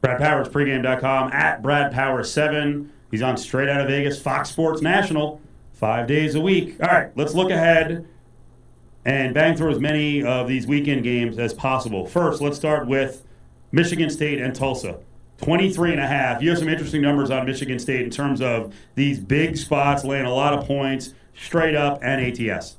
Brad Powers, pregame.com, at BradPowers7. He's on Straight Out of Vegas, Fox Sports National, 5 days a week. All right, let's look ahead and bang through as many of these weekend games as possible. First, let's start with Michigan State and Tulsa. 23.5. You have some interesting numbers on Michigan State in terms of these big spots laying a lot of points, straight up, and ATS.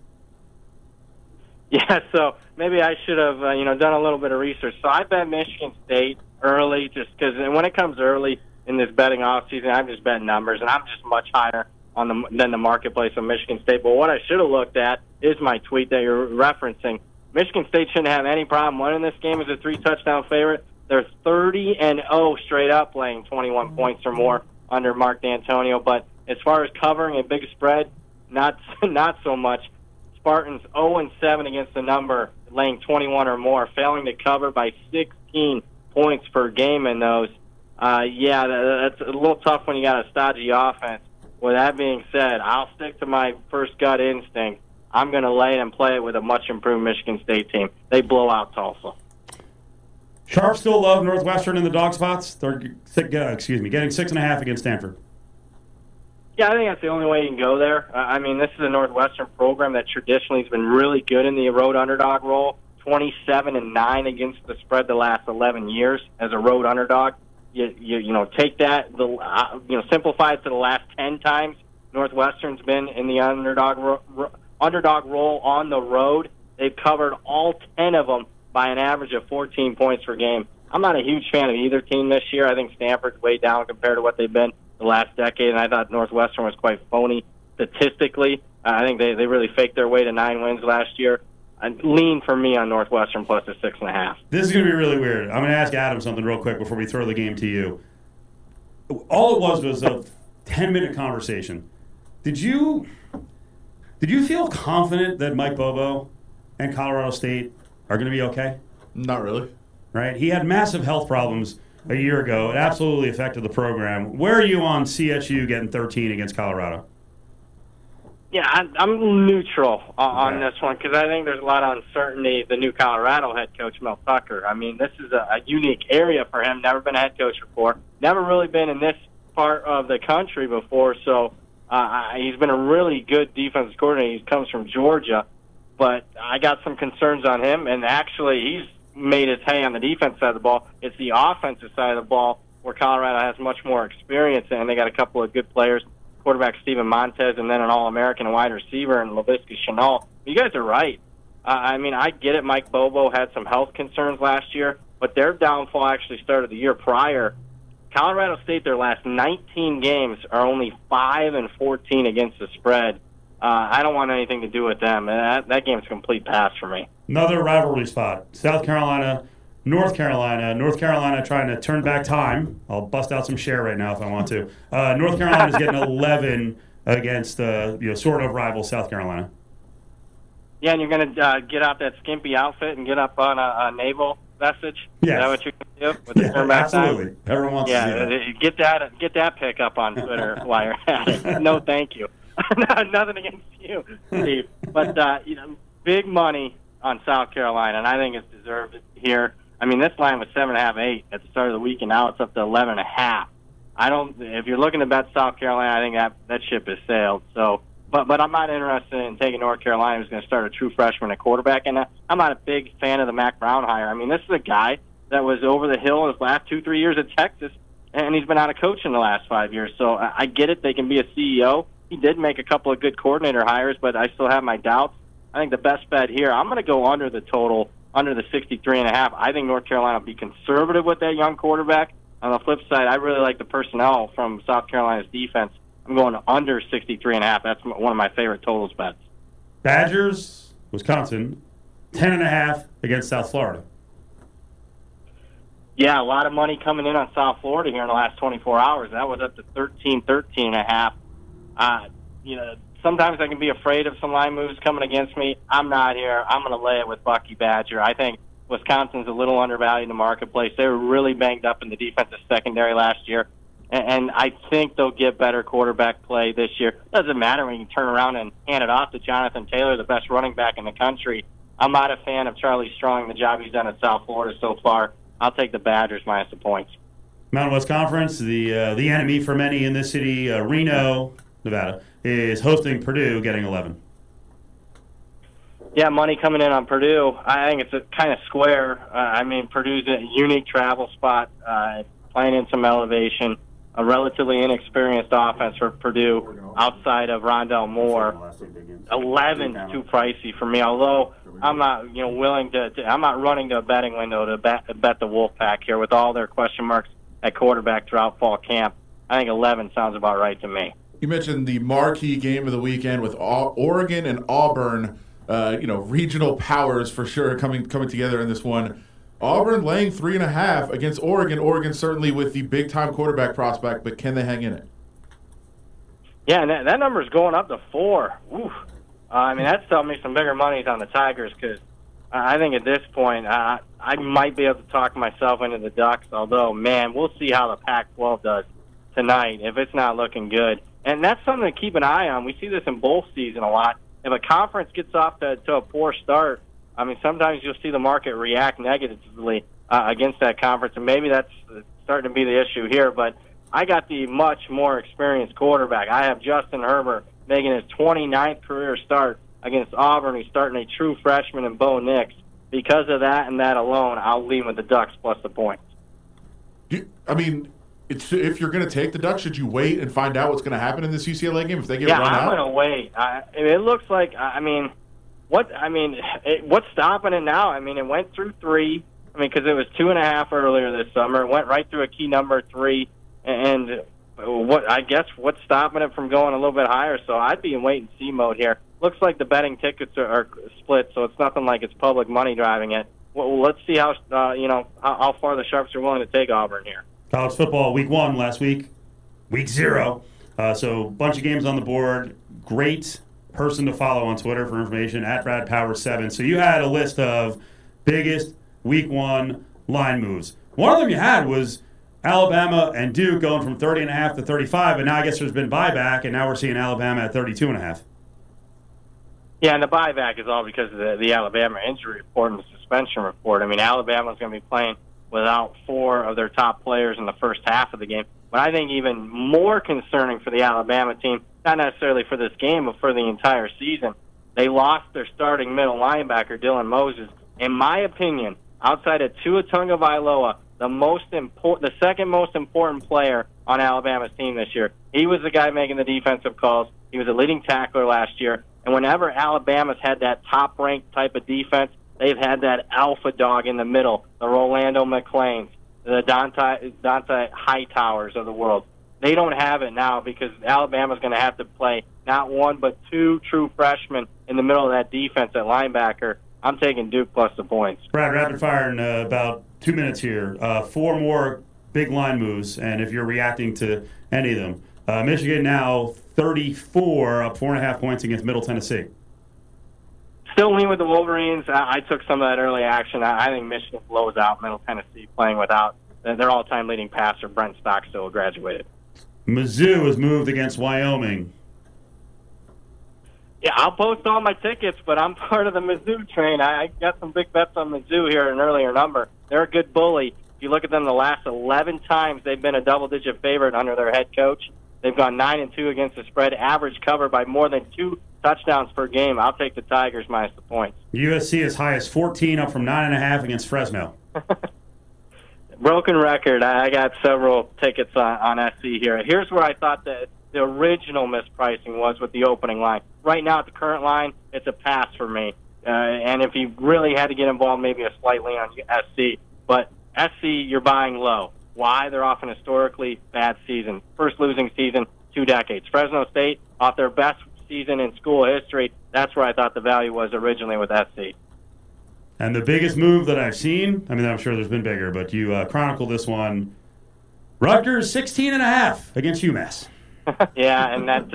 Yeah, so maybe I should have done a little bit of research. So I bet Michigan State early, just because when it comes early in this betting offseason, I'm just betting numbers, and I'm just much higher than the marketplace of Michigan State. But what I should have looked at is my tweet that you're referencing. Michigan State shouldn't have any problem winning this game as a 3-touchdown favorite. They're 30-0 straight up, laying 21 points or more under Mark D'Antonio. But as far as covering a big spread, not so much. Spartans 0-7 against the number, laying 21 or more, failing to cover by 16 points per game in those. That's a little tough when you got a stodgy offense. With that being said, I'll stick to my first gut instinct. I'm going to lay it and play it with a much improved Michigan State team. They blow out Tulsa. Sharps still love Northwestern in the dog spots. They're getting 6.5 against Stanford. Yeah, I think that's the only way you can go there. This is a Northwestern program that traditionally has been really good in the road underdog role. 27-9 against the spread the last 11 years as a road underdog. You take that, simplify it to the last 10 times Northwestern's been in the underdog role on the road. They've covered all 10 of them by an average of 14 points per game. I'm not a huge fan of either team this year. I think Stanford's way down compared to what they've been the last decade, and I thought Northwestern was quite phony statistically. I think they really faked their way to 9 wins last year. And lean for me on Northwestern plus the 6.5. This is going to be really weird. I'm going to ask Adam something real quick before we throw the game to you. All it was a 10-minute conversation. Did you feel confident that Mike Bobo and Colorado State are going to be okay? Not really. Right? He had massive health problems a year ago. It absolutely affected the program. Where are you on CSU getting 13 against Colorado? Yeah, I'm neutral on this one because I think there's a lot of uncertainty. The new Colorado head coach, Mel Tucker. This is a unique area for him. Never been a head coach before. Never really been in this part of the country before. So he's been a really good defensive coordinator. He comes from Georgia. But I got some concerns on him, and actually he's made his hay on the defense side of the ball. It's the offensive side of the ball where Colorado has much more experience, and they got a couple of good players. Quarterback Steven Montez, and then an All-American wide receiver in Laviska Shenault. You guys are right. I get it. Mike Bobo had some health concerns last year, but their downfall actually started the year prior. Colorado State, their last 19 games are only 5-14 against the spread. I don't want anything to do with them. That game's a complete pass for me. Another rivalry spot. South Carolina, North Carolina. North Carolina trying to turn back time. I'll bust out some share right now if I want to. North Carolina's getting 11 against sort of rival South Carolina. Yeah, and you're going to get out that skimpy outfit and get up on a naval message? Yes. Is that what you're going to do? With the turn back absolutely. Time? Everyone wants to see that. Get that pick up on Twitter while you're at it. No, thank you. Nothing against you, Steve. But, big money on South Carolina, and I think it's deserved here. This line was 7.5, 8 at the start of the week, and now it's up to 11.5. If you're looking to bet South Carolina, I think that ship has sailed. So, but I'm not interested in taking North Carolina, who's going to start a true freshman at quarterback, and I'm not a big fan of the Mac Brown hire. This is a guy that was over the hill in his last 2-3 years at Texas, and he's been out of coach in the last 5 years. So I get it; they can be a CEO. He did make a couple of good coordinator hires, but I still have my doubts. I think the best bet here, I'm going to go under the total, under the 63.5. I think North Carolina will be conservative with that young quarterback. On the flip side, I really like the personnel from South Carolina's defense. I'm going under 63.5. That's one of my favorite totals bets. Badgers, Wisconsin, 10.5 against South Florida. Yeah, a lot of money coming in on South Florida here in the last 24 hours. That was up to 13.5. Sometimes I can be afraid of some line moves coming against me. I'm not here. I'm going to lay it with Bucky Badger. I think Wisconsin's a little undervalued in the marketplace. They were really banged up in the defensive secondary last year, and I think they'll get better quarterback play this year. Doesn't matter when you turn around and hand it off to Jonathan Taylor, the best running back in the country. I'm not a fan of Charlie Strong, the job he's done at South Florida so far. I'll take the Badgers minus the points. Mountain West Conference, the enemy for many in this city, Reno, Nevada, is hosting Purdue, getting 11. Yeah, money coming in on Purdue. I think it's a kind of square. Purdue's a unique travel spot, playing in some elevation. A relatively inexperienced offense for Purdue outside of Rondell Moore. 11's too pricey for me. Although I'm not, I'm not running to a betting window to bet the Wolfpack here with all their question marks at quarterback throughout fall camp. I think 11 sounds about right to me. You mentioned the marquee game of the weekend with Oregon and Auburn. Regional powers for sure coming together in this one. Auburn laying 3.5 against Oregon. Oregon certainly with the big-time quarterback prospect, but can they hang in it? Yeah, and that number's going up to 4. Oof. That's telling me some bigger money's on the Tigers because I think at this point I might be able to talk myself into the Ducks, although, man, we'll see how the Pac-12 does tonight if it's not looking good. And that's something to keep an eye on. We see this in bowl season a lot. If a conference gets off to a poor start, sometimes you'll see the market react negatively against that conference, and maybe that's starting to be the issue here. But I got the much more experienced quarterback. I have Justin Herbert making his 29th career start against Auburn. He's starting a true freshman in Bo Nix. Because of that and that alone, I'll lean with the Ducks plus the points. If you're going to take the Ducks, should you wait and find out what's going to happen in this UCLA game if they get run out? Yeah, I'm going to wait. It looks like, what's stopping it now? It went through 3. Because it was 2.5 earlier this summer. It went right through a key number 3. And what's stopping it from going a little bit higher? So I'd be in wait-and-see mode here. Looks like the betting tickets are split, so it's nothing like it's public money driving it. Well, let's see how far the Sharps are willing to take Auburn here. College football, week 1 last week, week 0. So a bunch of games on the board. Great person to follow on Twitter for information, at BradPower7. So you had a list of biggest week 1 line moves. One of them you had was Alabama and Duke going from 30.5 to 35, but now I guess there's been buyback, and now we're seeing Alabama at 32.5. Yeah, and the buyback is all because of the Alabama injury report and the suspension report. Alabama's going to be playing without 4 of their top players in the first half of the game. But I think even more concerning for the Alabama team, not necessarily for this game, but for the entire season, they lost their starting middle linebacker, Dylan Moses. In my opinion, outside of Tua Tagovailoa, the second most important player on Alabama's team this year. He was the guy making the defensive calls. He was a leading tackler last year. And whenever Alabama's had that top-ranked type of defense, they've had that alpha dog in the middle, the Rolando McClains, the Dante Hightowers of the world. They don't have it now because Alabama's going to have to play not 1 but 2 true freshmen in the middle of that defense at linebacker. I'm taking Duke plus the points. Brad, rapid fire in about 2 minutes here. 4 more big line moves, and if you're reacting to any of them. Michigan now 34, up 4.5 points against Middle Tennessee. Still lean with the Wolverines. I took some of that early action. I think Michigan blows out Middle Tennessee playing without their all-time leading passer, Brent Stockstill, graduated. Mizzou has moved against Wyoming. Yeah, I'll post all my tickets, but I'm part of the Mizzou train. I got some big bets on Mizzou here at an earlier number. They're a good bully. If you look at them, the last 11 times they've been a double-digit favorite under their head coach. They've gone 9-2 against the spread, average cover by more than 2 touchdowns per game. I'll take the Tigers minus the points. USC as high as 14, up from 9.5 against Fresno. Broken record. I got several tickets on SC here. Here's where I thought that the original mispricing was with the opening line. Right now, at the current line, it's a pass for me. And if you really had to get involved, maybe a slight lean on SC. But SC, you're buying low. Why? They're off an historically bad season. First losing season, 2 decades. Fresno State, off their best season in school history. That's where I thought the value was originally with SC. And the biggest move that I've seen, I'm sure there's been bigger, but you chronicled this one. Rutgers 16.5 against UMass. Yeah, and that's,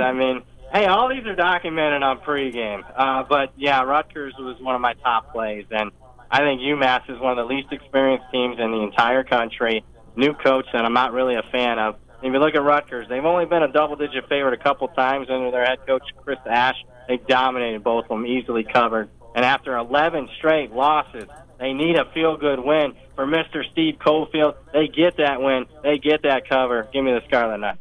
hey, all these are documented on pregame. But, yeah, Rutgers was one of my top plays. And I think UMass is one of the least experienced teams in the entire country. New coach that I'm not really a fan of. If you look at Rutgers, they've only been a double-digit favorite a couple times under their head coach, Chris Ash. They dominated both of them, easily covered. And after 11 straight losses, They need a feel-good win for Mr. Steve Cofield. They get that win. They get that cover. Give me the Scarlet Knights.